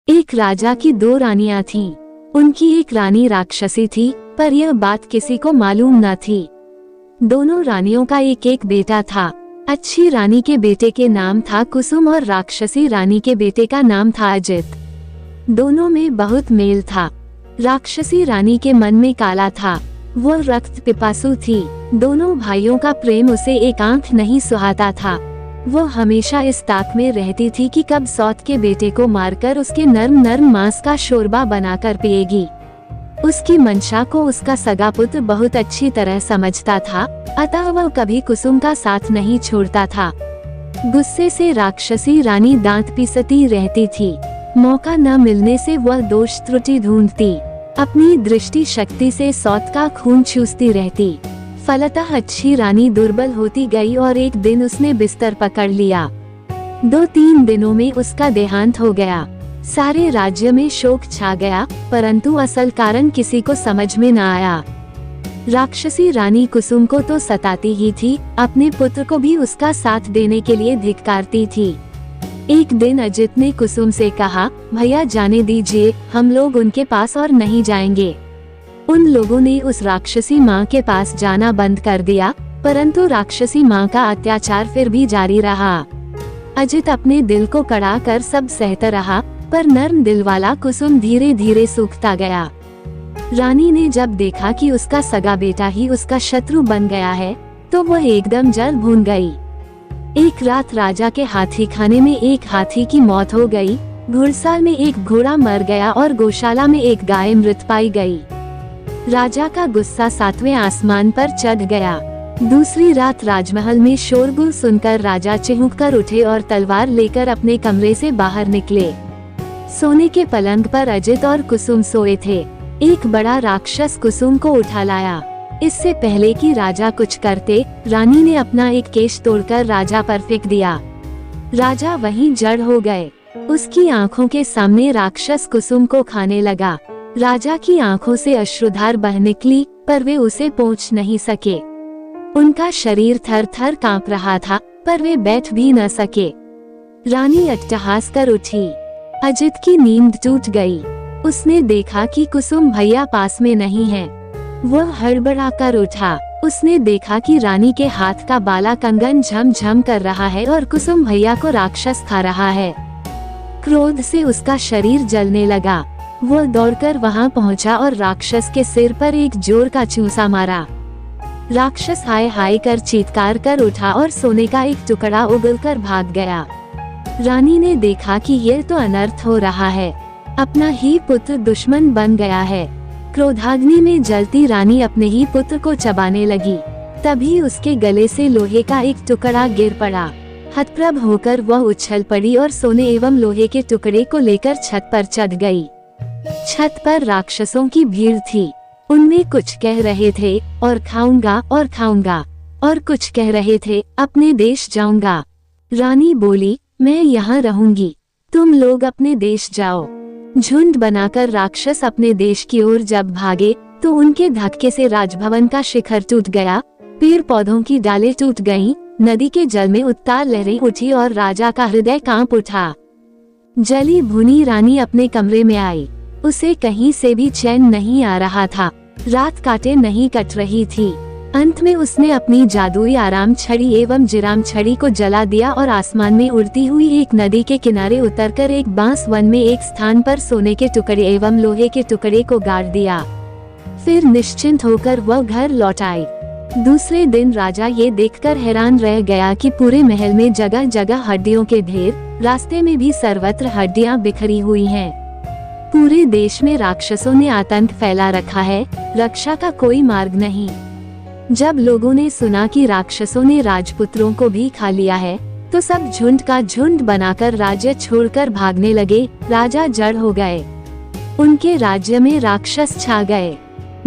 एक राजा की दो रानियां थीं। उनकी एक रानी राक्षसी थी, पर यह बात किसी को मालूम न थी। दोनों रानियों का एक एक बेटा था। अच्छी रानी के बेटे के नाम था कुसुम और राक्षसी रानी के बेटे का नाम था अजित। दोनों में बहुत मेल था। राक्षसी रानी के मन में काला था, वो रक्त पिपासु थी। दोनों भाइयों का प्रेम उसे एक आंख नहीं सुहाता था। वो हमेशा इस ताक में रहती थी कि कब सौत के बेटे को मारकर उसके नर्म नर्म मांस का शोरबा बनाकर पिएगी। उसकी मंशा को उसका सगा पुत्र बहुत अच्छी तरह समझता था, अतः वह कभी कुसुम का साथ नहीं छोड़ता था। गुस्से से राक्षसी रानी दांत पीसती रहती थी। मौका न मिलने से वह दोष त्रुटि ढूंढती, अपनी दृष्टि शक्ति से सौत का खून चूसती रहती। फलतः अच्छी रानी दुर्बल होती गई और एक दिन उसने बिस्तर पकड़ लिया। 2-3 दिनों में उसका देहांत हो गया। सारे राज्य में शोक छा गया, परंतु असल कारण किसी को समझ में न आया। राक्षसी रानी कुसुम को तो सताती ही थी, अपने पुत्र को भी उसका साथ देने के लिए धिक्कारती थी। एक दिन अजित ने कुसुम से कहा, भैया जाने दीजिए, हम लोग उनके पास और नहीं जाएंगे। उन लोगों ने उस राक्षसी माँ के पास जाना बंद कर दिया, परंतु राक्षसी माँ का अत्याचार फिर भी जारी रहा। अजित अपने दिल को कड़ा कर सब सहता रहा, पर नर्म दिल वाला कुसुम धीरे धीरे सूखता गया। रानी ने जब देखा कि उसका सगा बेटा ही उसका शत्रु बन गया है, तो वह एकदम जल भून गई। एक रात राजा के हाथी खाने में एक हाथी की मौत हो गई, घुड़साल में एक घोड़ा मर गया और गौशाला में एक गाय मृत पाई गई। राजा का गुस्सा 7वें आसमान पर चढ़ गया। दूसरी रात राजमहल में शोरगुल सुनकर राजा चिहुक कर उठे और तलवार लेकर अपने कमरे से बाहर निकले। सोने के पलंग पर अजित और कुसुम सोए थे। एक बड़ा राक्षस कुसुम को उठा लाया। इससे पहले कि राजा कुछ करते, रानी ने अपना एक केश तोड़कर राजा पर फेंक दिया। राजा वहीं जड़ हो गए। उसकी आंखों के सामने राक्षस कुसुम को खाने लगा। राजा की आंखों से अश्रुधार बह निकली, पर वे उसे पहुंच नहीं सके। उनका शरीर थर थर कांप रहा था, पर वे बैठ भी न सके। रानी अट्टहास कर उठी। अजित की नींद टूट गई। उसने देखा कि कुसुम भैया पास में नहीं है। वह हड़बड़ा कर उठा। उसने देखा कि रानी के हाथ का बाला कंगन झम झम कर रहा है और कुसुम भैया को राक्षस खा रहा है। क्रोध से उसका शरीर जलने लगा। वह दौड़कर वहां पहुंचा और राक्षस के सिर पर एक जोर का चूसा मारा। राक्षस हाय हाय कर चीत्कार कर उठा और सोने का एक टुकड़ा उगलकर भाग गया। रानी ने देखा कि यह तो अनर्थ हो रहा है, अपना ही पुत्र दुश्मन बन गया है। क्रोधाग्नि में जलती रानी अपने ही पुत्र को चबाने लगी। तभी उसके गले से लोहे का एक टुकड़ा गिर पड़ा। हतप्रभ होकर वह उछल पड़ी और सोने एवं लोहे के टुकड़े को लेकर छत पर चढ़ गई। छत पर राक्षसों की भीड़ थी। उनमें कुछ कह रहे थे और खाऊंगा और खाऊंगा, और कुछ कह रहे थे अपने देश जाऊंगा। रानी बोली, मैं यहाँ रहूंगी, तुम लोग अपने देश जाओ। झुंड बनाकर राक्षस अपने देश की ओर जब भागे, तो उनके धक्के से राजभवन का शिखर टूट गया, पेड़ पौधों की डालें टूट गईं, नदी के जल में उत्ताल लहरें उठी और राजा का हृदय कांप उठा। जली भुनी रानी अपने कमरे में आई। उसे कहीं से भी चैन नहीं आ रहा था। रात काटे नहीं कट रही थी। अंत में उसने अपनी जादुई आराम छड़ी एवं जिराम छड़ी को जला दिया और आसमान में उड़ती हुई एक नदी के किनारे उतरकर एक बांस वन में एक स्थान पर सोने के टुकड़े एवं लोहे के टुकड़े को गाड़ दिया। फिर निश्चिंत होकर वह घर लौट आई। दूसरे दिन राजा ये देखकर हैरान रह गया कि पूरे महल में जगह जगह हड्डियों के ढेर, रास्ते में भी सर्वत्र हड्डियां बिखरी हुई हैं। पूरे देश में राक्षसों ने आतंक फैला रखा है, रक्षा का कोई मार्ग नहीं। जब लोगों ने सुना कि राक्षसों ने राजपुत्रों को भी खा लिया है, तो सब झुंड का झुंड बनाकर राज्य छोड़कर भागने लगे। राजा जड़ हो गए। उनके राज्य में राक्षस छा गए।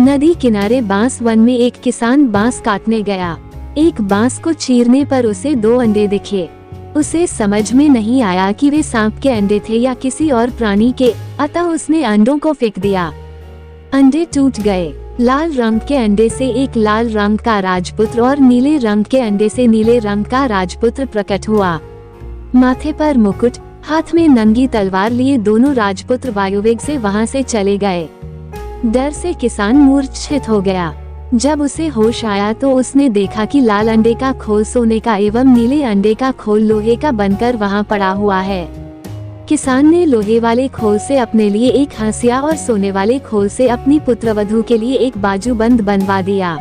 नदी किनारे बांस वन में एक किसान बांस काटने गया। एक बांस को चीरने पर उसे 2 अंडे दिखे। उसे समझ में नहीं आया कि वे सांप के अंडे थे या किसी और प्राणी के, अतः उसने अंडों को फेंक दिया। अंडे टूट गए। लाल रंग के अंडे से एक लाल रंग का राजपुत्र और नीले रंग के अंडे से नीले रंग का राजपुत्र प्रकट हुआ। माथे पर मुकुट, हाथ में नंगी तलवार लिए दोनों राजपुत्र वायुवेग से वहां से चले गए। डर से किसान मूर्छित हो गया। जब उसे होश आया तो उसने देखा कि लाल अंडे का खोल सोने का एवं नीले अंडे का खोल लोहे का बनकर वहां पड़ा हुआ है। किसान ने लोहे वाले खोल से अपने लिए एक हंसिया और सोने वाले खोल से अपनी पुत्रवधू के लिए एक बाजूबंद बनवा दिया।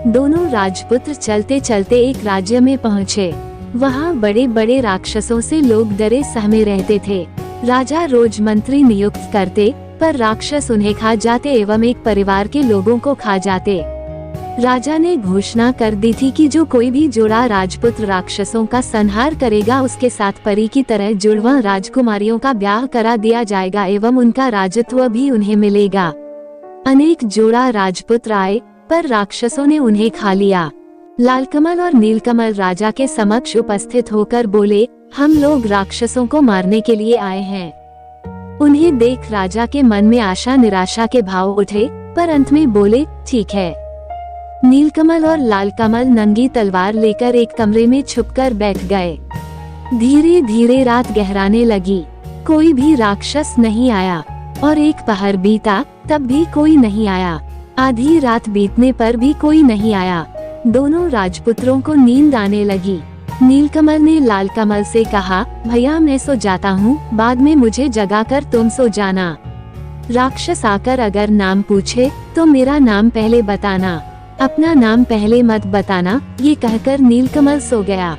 दोनों राजपुत्र चलते चलते एक राज्य में पहुँचे। वहाँ बड़े बड़े राक्षसों से लोग डरे सहमे रहते थे। राजा रोज मंत्री नियुक्त करते, पर राक्षस उन्हें खा जाते एवं एक परिवार के लोगों को खा जाते। राजा ने घोषणा कर दी थी कि जो कोई भी जोड़ा राजपुत्र राक्षसों का संहार करेगा उसके साथ परी की तरह जुड़वा राजकुमारियों का ब्याह करा दिया जाएगा एवं उनका राजत्व भी उन्हें मिलेगा। अनेक जोड़ा राजपुत्र आए, पर राक्षसों ने उन्हें खा लिया। लालकमल और नीलकमल राजा के समक्ष उपस्थित होकर बोले, हम लोग राक्षसों को मारने के लिए आए हैं। उन्हें देख राजा के मन में आशा निराशा के भाव उठे, पर अंत में बोले, ठीक है। नीलकमल और लालकमल नंगी तलवार लेकर एक कमरे में छुपकर बैठ गए। धीरे धीरे रात गहराने लगी। कोई भी राक्षस नहीं आया और एक पहर बीता, तब भी कोई नहीं आया। आधी रात बीतने पर भी कोई नहीं आया। दोनों राजपुत्रों को नींद आने लगी। नीलकमल ने लालकमल से कहा, भैया मैं सो जाता हूँ, बाद में मुझे जगाकर तुम सो जाना। राक्षस आकर अगर नाम पूछे तो मेरा नाम पहले बताना, अपना नाम पहले मत बताना। ये कहकर नीलकमल सो गया।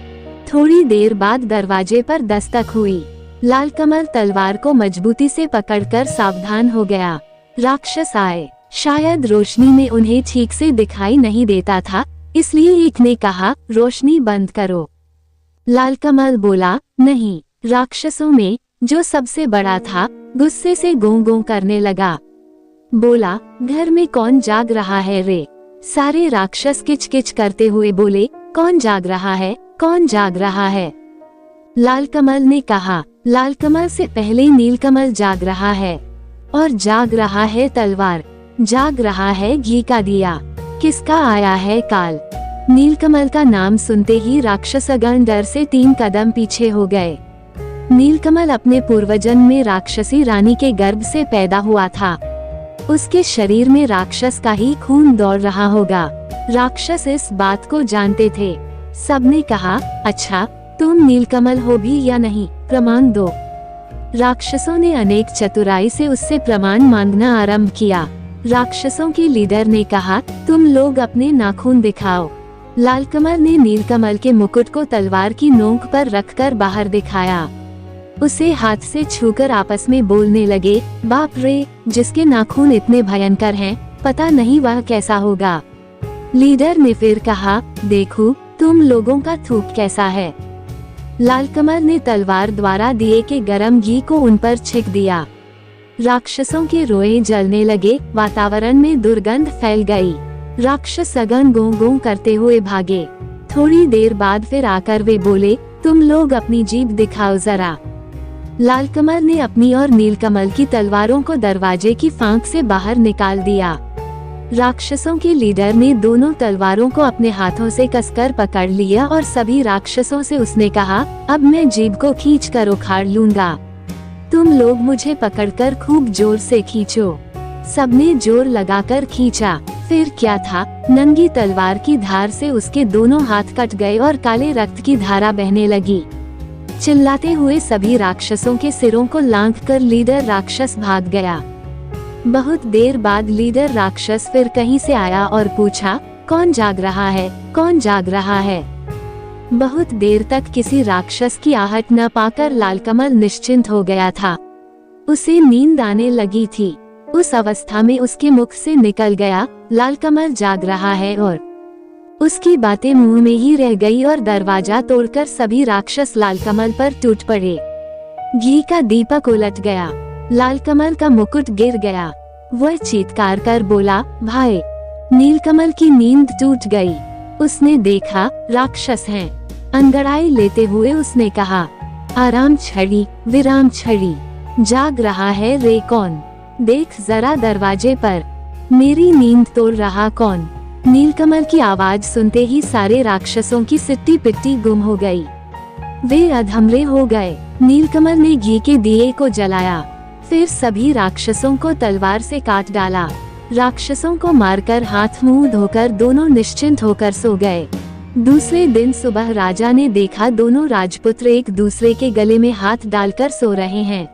थोड़ी देर बाद दरवाजे पर दस्तक हुई। लालकमल तलवार को मजबूती से पकड़कर सावधान हो गया। राक्षस आए। शायद रोशनी में उन्हें ठीक से दिखाई नहीं देता था, इसलिए एक ने कहा, रोशनी बंद करो। लालकमल बोला, नहीं। राक्षसों में जो सबसे बड़ा था गुस्से से गों गों करने लगा। बोला, घर में कौन जाग रहा है रे? सारे राक्षस किचकिच करते हुए बोले, कौन जाग रहा है, कौन जाग रहा है? लालकमल ने कहा, लालकमल से पहले नीलकमल जाग रहा है, और जाग रहा है तलवार, जाग रहा है घी का दिया। किसका आया है काल? नीलकमल का नाम सुनते ही राक्षसगण डर से 3 कदम पीछे हो गए। नीलकमल अपने पूर्वजन्म में राक्षसी रानी के गर्भ से पैदा हुआ था। उसके शरीर में राक्षस का ही खून दौड़ रहा होगा। राक्षस इस बात को जानते थे। सबने कहा, अच्छा तुम नीलकमल हो भी या नहीं, प्रमाण दो। राक्षसों ने अनेक चतुराई से उससे प्रमाण मांगना आरंभ किया। राक्षसों के लीडर ने कहा, तुम लोग अपने नाखून दिखाओ। लालकमल ने नीलकमल के मुकुट को तलवार की नोक पर रखकर बाहर दिखाया। उसे हाथ से छूकर आपस में बोलने लगे, बाप रे, जिसके नाखून इतने भयंकर हैं, पता नहीं वह कैसा होगा। लीडर ने फिर कहा, देखो तुम लोगों का थूक कैसा है। लालकमल ने तलवार द्वारा दिए के गरम घी को उन पर छिक दिया। राक्षसों के रोए जलने लगे, वातावरण में दुर्गंध फैल गई। राक्षस अगन गों गों करते हुए भागे। थोड़ी देर बाद फिर आकर वे बोले, तुम लोग अपनी जीभ दिखाओ जरा। लालकमल ने अपनी और नीलकमल की तलवारों को दरवाजे की फांक से बाहर निकाल दिया। राक्षसों के लीडर ने दोनों तलवारों को अपने हाथों से कसकर पकड़ लिया और सभी राक्षसों से उसने कहा, अब मैं जीभ को खींचकर उखाड़ लूंगा। तुम लोग मुझे पकड़कर खूब जोर से खींचो। सबने जोर लगाकर खींचा। फिर क्या था, नंगी तलवार की धार से उसके दोनों हाथ कट गए और काले रक्त की धारा बहने लगी। चिल्लाते हुए सभी राक्षसों के सिरों को लांघकर लीडर राक्षस भाग गया। बहुत देर बाद लीडर राक्षस फिर कहीं से आया और पूछा, कौन जाग रहा है, कौन जाग रहा है? बहुत देर तक किसी राक्षस की आहट न पाकर लालकमल निश्चिंत हो गया था। उसे नींद आने लगी थी। उस अवस्था में उसके मुख से निकल गया, लालकमल जाग रहा है, और उसकी बातें मुंह में ही रह गई और दरवाजा तोड़कर सभी राक्षस लालकमल पर टूट पड़े। घी का दीपक उलट गया। लालकमल का मुकुट गिर गया। वह चीत्कार कर बोला, भाई। नीलकमल की नींद टूट गई। उसने देखा राक्षस हैं। अंगड़ाई लेते हुए उसने कहा, आराम छड़ी, विराम छड़ी, जाग रहा है रे कौन? देख जरा दरवाजे पर, मेरी नींद तोड़ रहा कौन? नीलकमल की आवाज सुनते ही सारे राक्षसों की सिट्टी पिट्टी गुम हो गई। वे अधमरे हो गए। नीलकमल ने घी के दिए को जलाया, फिर सभी राक्षसों को तलवार से काट डाला। राक्षसों को मारकर हाथ मुंह धोकर दोनों निश्चिंत होकर सो गए। दूसरे दिन सुबह राजा ने देखा दोनों राजपुत्र एक दूसरे के गले में हाथ डालकर सो रहे हैं।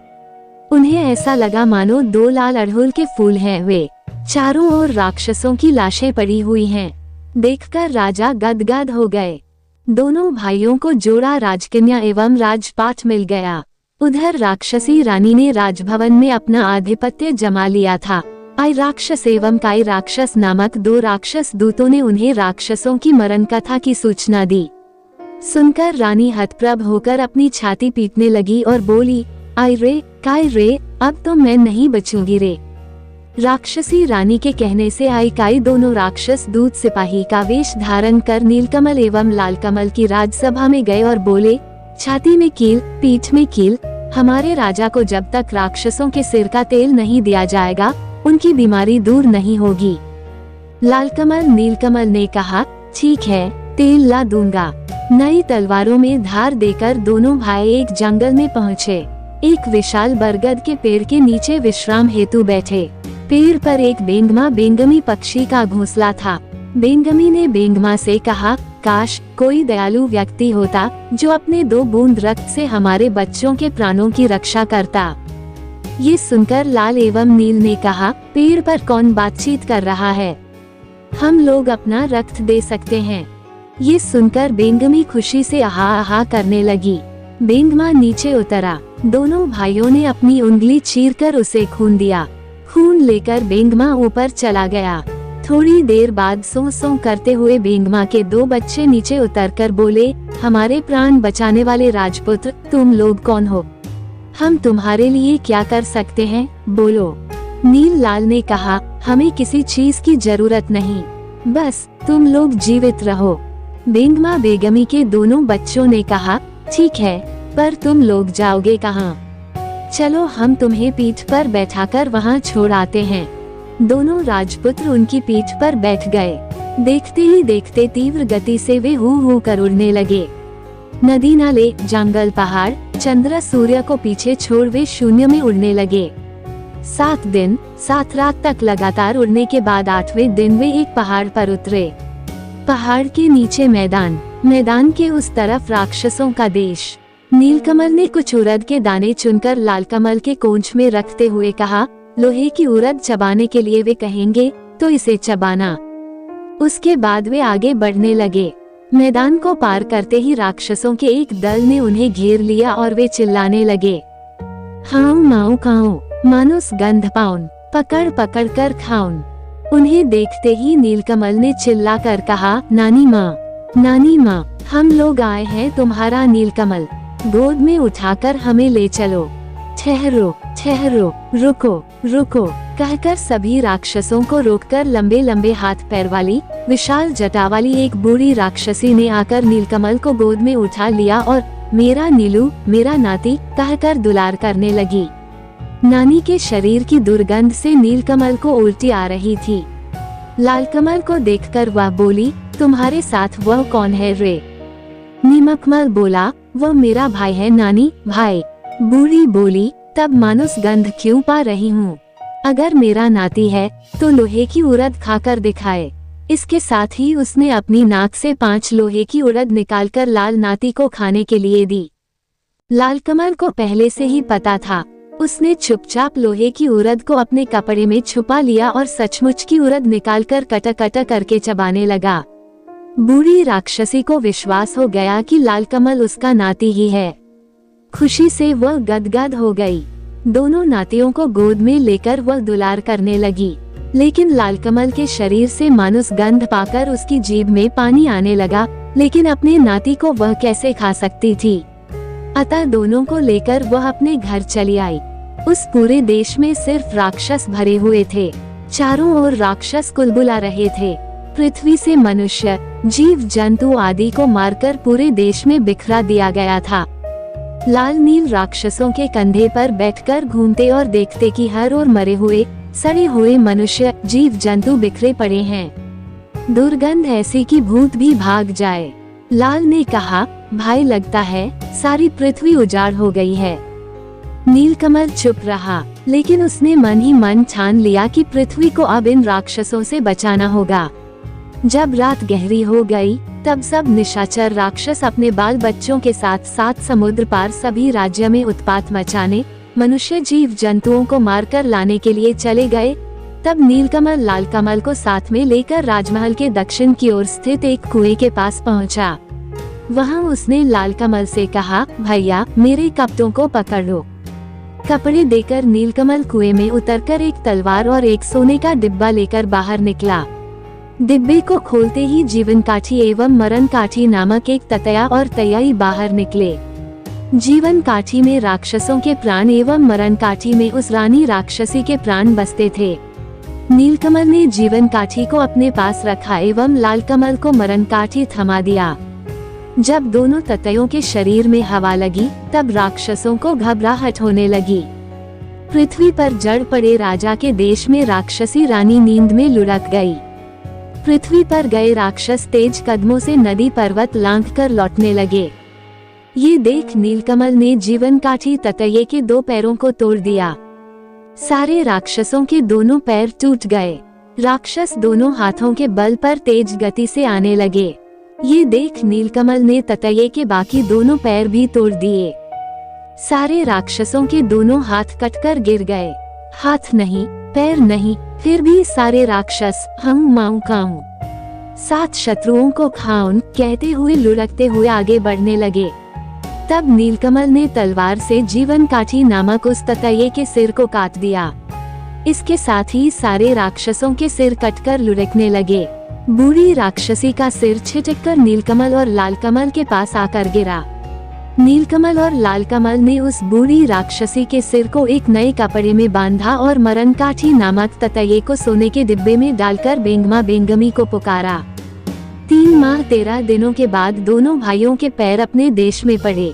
उन्हें ऐसा लगा मानो दो लाल अड़हुल के फूल हैं। वे चारों ओर राक्षसों की लाशें पड़ी हुई हैं। देखकर राजा गदगद हो गए। दोनों भाइयों को जोड़ा राजकन्या एवं राजपाट मिल गया। उधर राक्षसी रानी ने राजभवन में अपना आधिपत्य जमा लिया था। आई राक्षस एवं काई राक्षस नामक दो राक्षस दूतों ने उन्हें राक्षसों की मरण कथा की सूचना दी। सुनकर रानी हतप्रभ होकर अपनी छाती पीटने लगी और बोली, आई रे काय रे, अब तो मैं नहीं बचूंगी रे। राक्षसी रानी के कहने से आई काई दोनों राक्षस दूत सिपाही का वेश धारण कर नीलकमल एवं लालकमल की राजसभा में गए और बोले, छाती में कील, पीठ में कील, हमारे राजा को जब तक राक्षसों के सिर का तेल नहीं दिया जाएगा उनकी बीमारी दूर नहीं होगी। लालकमल नीलकमल ने कहा, ठीक है, तेल ला दूंगा। नई तलवारों में धार देकर दोनों भाई एक जंगल में पहुँचे। एक विशाल बरगद के पेड़ के नीचे विश्राम हेतु बैठे। पेड़ पर एक बेंगमा बेंगमी पक्षी का घोंसला था। बेंगमी ने बेंगमा से कहा, काश कोई दयालु व्यक्ति होता जो अपने 2 बूंद रक्त से हमारे बच्चों के प्राणों की रक्षा करता। ये सुनकर लाल एवं नील ने कहा, पेड़ पर कौन बातचीत कर रहा है, हम लोग अपना रक्त दे सकते हैं। ये सुनकर बेंगमी खुशी से आहा आहा करने लगी। बेंगमा नीचे उतरा। दोनों भाइयों ने अपनी उंगली चीरकर उसे खून दिया। खून लेकर बेंगमा ऊपर चला गया। थोड़ी देर बाद सो सो करते हुए बेंगमा के 2 बच्चे नीचे उतरकर बोले, हमारे प्राण बचाने वाले राजपुत्र, तुम लोग कौन हो? हम तुम्हारे लिए क्या कर सकते हैं, बोलो। नील लाल ने कहा, हमें किसी चीज की जरूरत नहीं, बस तुम लोग जीवित रहो। बेंगमा बेगमी के दोनों बच्चों ने कहा, ठीक है, पर तुम लोग जाओगे कहाँ? चलो हम तुम्हें पीठ पर बैठाकर वहाँ छोड़ आते हैं। दोनों राजपुत्र उनकी पीठ पर बैठ गए। देखते ही देखते तीव्र गति से वे हू हू कर उड़ने लगे। नदी नाले, जंगल, पहाड़, चंद्र सूर्य को पीछे छोड़ वे शून्य में उड़ने लगे। 7 दिन 7 रात तक लगातार उड़ने के बाद 8वें दिन वे एक पहाड़ पर उतरे। पहाड़ के नीचे मैदान, मैदान के उस तरफ राक्षसों का देश। नीलकमल ने कुछ उड़द के दाने चुनकर लालकमल के कोंच में रखते हुए कहा, लोहे की उड़द चबाने के लिए वे कहेंगे तो इसे चबाना। उसके बाद वे आगे बढ़ने लगे। मैदान को पार करते ही राक्षसों के एक दल ने उन्हें घेर लिया और वे चिल्लाने लगे, हाउ माऊ खाओ, मानुस गंध पाउन, पकड़ पकड़ कर खाउन। उन्हें देखते ही नीलकमल ने चिल्ला कर कहा, नानी माँ, हम लोग आए हैं तुम्हारा नीलकमल, गोद में उठाकर हमें ले चलो। ठहरो ठहरो, रुको कहकर सभी राक्षसों को रोककर लंबे लंबे हाथ पैर वाली विशाल जटा वाली एक बूढ़ी राक्षसी ने आकर नीलकमल को गोद में उठा लिया और मेरा नीलू, मेरा नाती कहकर दुलार करने लगी। नानी के शरीर की दुर्गंध से नीलकमल को उल्टी आ रही थी। लालकमल को देखकर वह बोली, तुम्हारे साथ वह कौन है रे? नीमकमल बोला, वह मेरा भाई है नानी, भाई। बूढ़ी बोली, तब मानुस गंध क्यों पा रही हूँ? अगर मेरा नाती है तो लोहे की उड़द खाकर दिखाए। इसके साथ ही उसने अपनी नाक से 5 लोहे की उड़द निकालकर लाल नाती को खाने के लिए दी। लालकमल को पहले से ही पता था। उसने चुपचाप लोहे की उड़द को अपने कपड़े में छुपा लिया और सचमुच की उड़द निकालकर कटा कटा करके चबाने लगा। बूढ़ी राक्षसी को विश्वास हो गया कि लालकमल उसका नाती ही है। खुशी से वह गदगद हो गई। दोनों नातियों को गोद में लेकर वह दुलार करने लगी, लेकिन लालकमल के शरीर से मानुस गंध पाकर उसकी जीभ में पानी आने लगा, लेकिन अपने नाती को वह कैसे खा सकती थी। अतः दोनों को लेकर वह अपने घर चली आई। उस पूरे देश में सिर्फ राक्षस भरे हुए थे। चारों ओर राक्षस कुलबुला रहे थे। पृथ्वी से मनुष्य, जीव जंतु आदि को मारकर पूरे देश में बिखरा दिया गया था। लाल नील राक्षसों के कंधे पर बैठकर घूमते और देखते कि हर ओर मरे हुए सड़े हुए मनुष्य, जीव जंतु बिखरे पड़े हैं। दुर्गंध ऐसी कि भूत भी भाग जाए। लाल ने कहा, भाई लगता है सारी पृथ्वी उजाड़ हो गई है। नीलकमल चुप रहा, लेकिन उसने मन ही मन ठान लिया कि पृथ्वी को अब इन राक्षसों से बचाना होगा। जब रात गहरी हो गई, तब सब निशाचर राक्षस अपने बाल बच्चों के साथ साथ समुद्र पार सभी राज्य में उत्पात मचाने, मनुष्य जीव जंतुओं को मारकर लाने के लिए चले गए। तब नीलकमल लालकमल को साथ में लेकर राजमहल के दक्षिण की ओर स्थित एक कुएं के पास पहुंचा। वहां उसने लालकमल से कहा, भैया मेरे कपड़ों को पकड़ लो। कपड़े देकर नीलकमल कुएं में उतरकर एक तलवार और एक सोने का डिब्बा लेकर बाहर निकला। डिब्बे को खोलते ही जीवन काठी एवं मरण काठी नामक एक ततया और तयाई बाहर निकले। जीवन काठी में राक्षसों के प्राण एवं मरण काठी में उस रानी राक्षसी के प्राण बसते थे। नीलकमल ने जीवन काठी को अपने पास रखा एवं लालकमल को मरण काठी थमा दिया। जब दोनों ततयों के शरीर में हवा लगी, तब राक्षसों को घबराहट होने लगी। पृथ्वी पर जड़ पड़े राजा के देश में राक्षसी रानी नींद में लुढ़क गई। पृथ्वी पर गए राक्षस तेज कदमों से नदी पर्वत लांघकर लौटने लगे। ये देख नीलकमल ने जीवन काठी ततये के 2 पैरों को तोड़ दिया। सारे राक्षसों के दोनों पैर टूट गए। राक्षस दोनों हाथों के बल पर तेज गति से आने लगे। ये देख नीलकमल ने ततये के बाकी दोनों पैर भी तोड़ दिए। सारे राक्षसों के दोनों हाथ कटकर गिर गए। हाथ नहीं, पैर नहीं, फिर भी सारे राक्षस हम माऊ काऊ 7 शत्रुओं को खाऊं कहते हुए लुढ़कते हुए आगे बढ़ने लगे। तब नीलकमल ने तलवार से जीवन काठी नामक उस ततये के सिर को काट दिया। इसके साथ ही सारे राक्षसों के सिर कटकर लुढ़कने लगे। बूढ़ी राक्षसी का सिर छिटककर नीलकमल और लालकमल के पास आकर गिरा। नीलकमल और लालकमल ने उस बूढ़ी राक्षसी के सिर को एक नए कपड़े में बांधा और मरण काठी नामक ततये को सोने के डिब्बे में डालकर बेंगमा बेंगमी को पुकारा। 3 माह 13 दिनों के बाद दोनों भाइयों के पैर अपने देश में पड़े।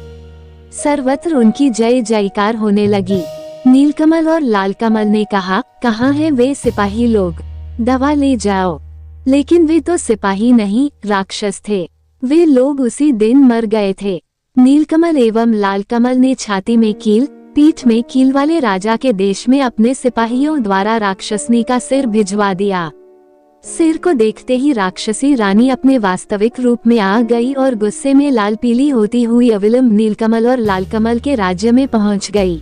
सर्वत्र उनकी जय जयकार होने लगी। नीलकमल और लालकमल ने कहा, कहाँ है वे सिपाही लोग, दवा ले जाओ। लेकिन वे तो सिपाही नहीं, राक्षस थे। वे लोग उसी दिन मर गए थे। नीलकमल एवं लालकमल ने छाती में कील, पीठ में कील वाले राजा के देश में अपने सिपाहियों द्वारा राक्षसनी का सिर भिजवा दिया। सिर को देखते ही राक्षसी रानी अपने वास्तविक रूप में आ गई और गुस्से में लाल पीली होती हुई अविलंब नीलकमल और लालकमल के राज्य में पहुंच गई।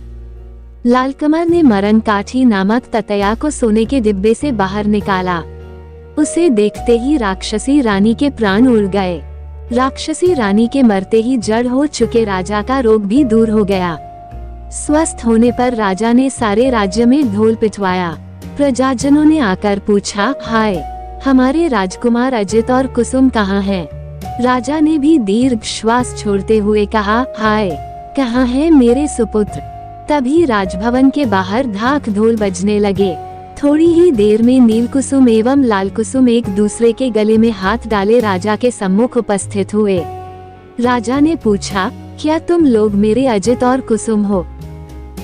लालकमल ने मरण काठी नामक ततया को सोने के डिब्बे से बाहर निकाला। उसे देखते ही राक्षसी रानी के प्राण उड़ गए। राक्षसी रानी के मरते ही जड़ हो चुके राजा का रोग भी दूर हो गया। स्वस्थ होने पर राजा ने सारे राज्य में ढोल पिटवाया। प्रजाजनों ने आकर पूछा, हाय, हमारे राजकुमार अजित और कुसुम कहाँ हैं? राजा ने भी दीर्घ श्वास छोड़ते हुए कहा, हाय, कहाँ है मेरे सुपुत्र? तभी राजभवन के बाहर धाक ढोल बजने लगे। थोड़ी ही देर में नीलकुसुम एवं लालकुसुम एक दूसरे के गले में हाथ डाले राजा के सम्मुख उपस्थित हुए। राजा ने पूछा, क्या तुम लोग मेरे अजित और कुसुम हो?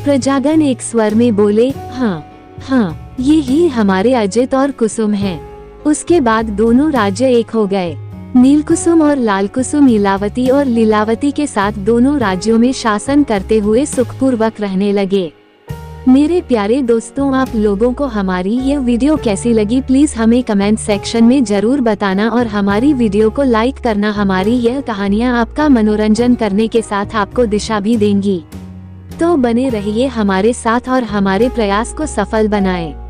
प्रजागण एक स्वर में बोले, हाँ हाँ, ये ही हमारे अजित और कुसुम हैं। उसके बाद दोनों राज्य एक हो गए। नीलकुसुम और लालकुसुम लीलावती और लीलावती के साथ दोनों राज्यों में शासन करते हुए सुखपूर्वक रहने लगे। मेरे प्यारे दोस्तों, आप लोगों को हमारी यह वीडियो कैसी लगी प्लीज हमें कमेंट सेक्शन में जरूर बताना और हमारी वीडियो को लाइक करना। हमारी यह कहानियाँ आपका मनोरंजन करने के साथ आपको दिशा भी देंगी। तो बने रहिए हमारे साथ और हमारे प्रयास को सफल बनाएं।